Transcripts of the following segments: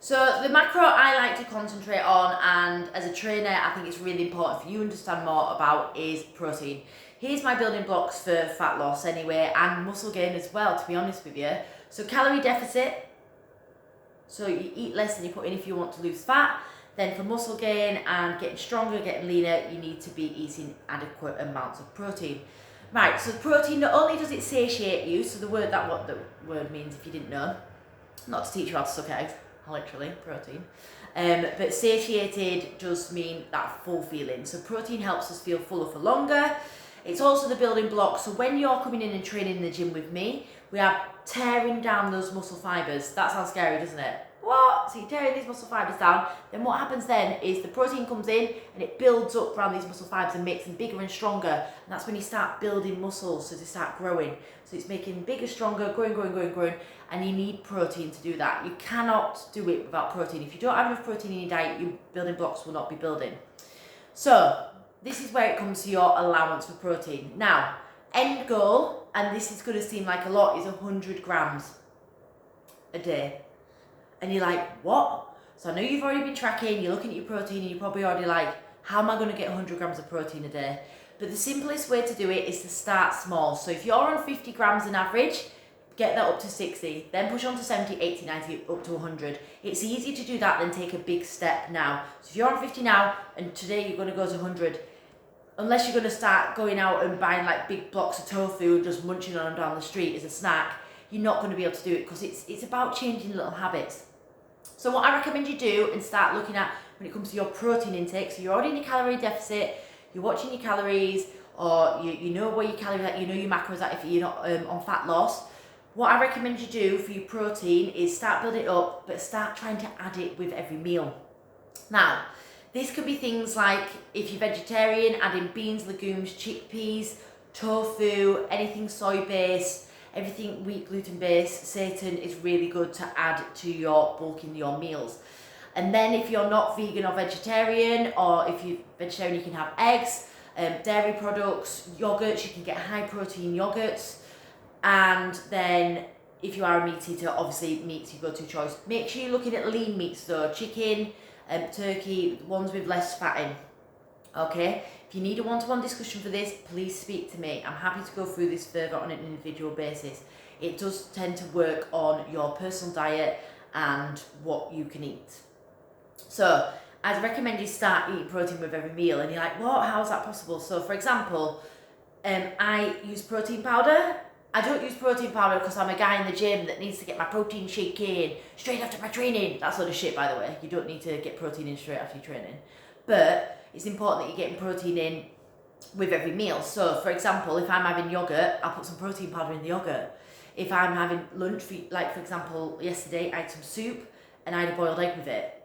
So the macro I like to concentrate on, and as a trainer I think it's really important for you to understand more about, is protein. Here's my building blocks for fat loss anyway, and muscle gain as well, to be honest with you. So calorie deficit, so you eat less than you put in if you want to lose fat. Then for muscle gain and getting stronger, getting leaner, you need to be eating adequate amounts of protein. Right, so protein, not only does it satiate you, so what the word means if you didn't know, not to teach you how to suck eggs, literally, protein. But satiated does mean that full feeling. So protein helps us feel fuller for longer. It's also the building block. So when you're coming in and training in the gym with me, we are tearing down those muscle fibers. That sounds scary, doesn't it? What? So you're tearing these muscle fibers down. Then what happens then is the protein comes in and it builds up around these muscle fibers and makes them bigger and stronger. And that's when you start building muscles, so they start growing. So it's making bigger, stronger, growing. And you need protein to do that. You cannot do it without protein. If you don't have enough protein in your diet, your building blocks will not be building. So this is where it comes to your allowance for protein. Now, end goal, and this is going to seem like a lot, is 100 grams a day. And you're like, what? So I know you've already been tracking, you're looking at your protein, and you're probably already like, how am I going to get 100 grams of protein a day? But the simplest way to do it is to start small. So if you're on 50 grams on average, get that up to 60, then push on to 70, 80, 90, up to 100. It's easier to do that than take a big step now. So if you're on 50 now, and today you're going to go to 100, unless you're going to start going out and buying like big blocks of tofu and just munching on them down the street as a snack, you're not going to be able to do it, because it's about changing little habits. So what I recommend you do and start looking at when it comes to your protein intake, so you're already in a calorie deficit, you're watching your calories, or you know where your calories are, you know your macros are if you're not on fat loss. What I recommend you do for your protein is start building it up, but start trying to add it with every meal. Now, this could be things like, if you're vegetarian, adding beans, legumes, chickpeas, tofu, anything soy-based, everything wheat, gluten-based, seitan is really good to add to your bulk in your meals. And then if you're not vegan or vegetarian, or if you're vegetarian, you can have eggs, dairy products, yogurts, you can get high protein yogurts. And then if you are a meat eater, obviously meat's your go-to choice. Make sure you're looking at lean meats though, chicken, turkey, ones with less fat in. Okay, if you need a one-to-one discussion for this, please speak to me. I'm happy to go through this further on an individual basis. It does tend to work on your personal diet and what you can eat. So I'd recommend you start eating protein with every meal, and you're like, what, how is that possible? So for example, I use protein powder. I don't use protein powder because I'm a guy in the gym that needs to get my protein shake in straight after my training. That's sort of shit, by the way. You don't need to get protein in straight after your training. But it's important that you're getting protein in with every meal. So, for example, if I'm having yogurt, I'll put some protein powder in the yogurt. If I'm having lunch, like for example, yesterday I had some soup and I had a boiled egg with it.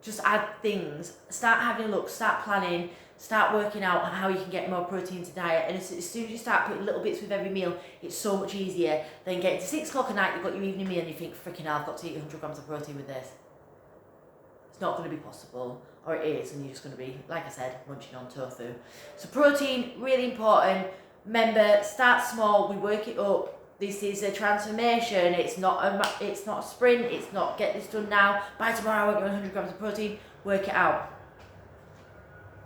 Just add things. Start having a look, start planning, start working out how you can get more protein to diet, and as soon as you start putting little bits with every meal, it's so much easier than getting to 6 o'clock at night, you've got your evening meal and you think, freaking hell, I've got to eat 100 grams of protein with this. It's not going to be possible, or it is, and you're just going to be, like I said, munching on tofu. So protein, really important. Remember, start small, we work it up. This is a transformation. It's not a sprint. It's not get this done now. By tomorrow I want you 100 grams of protein. Work it out.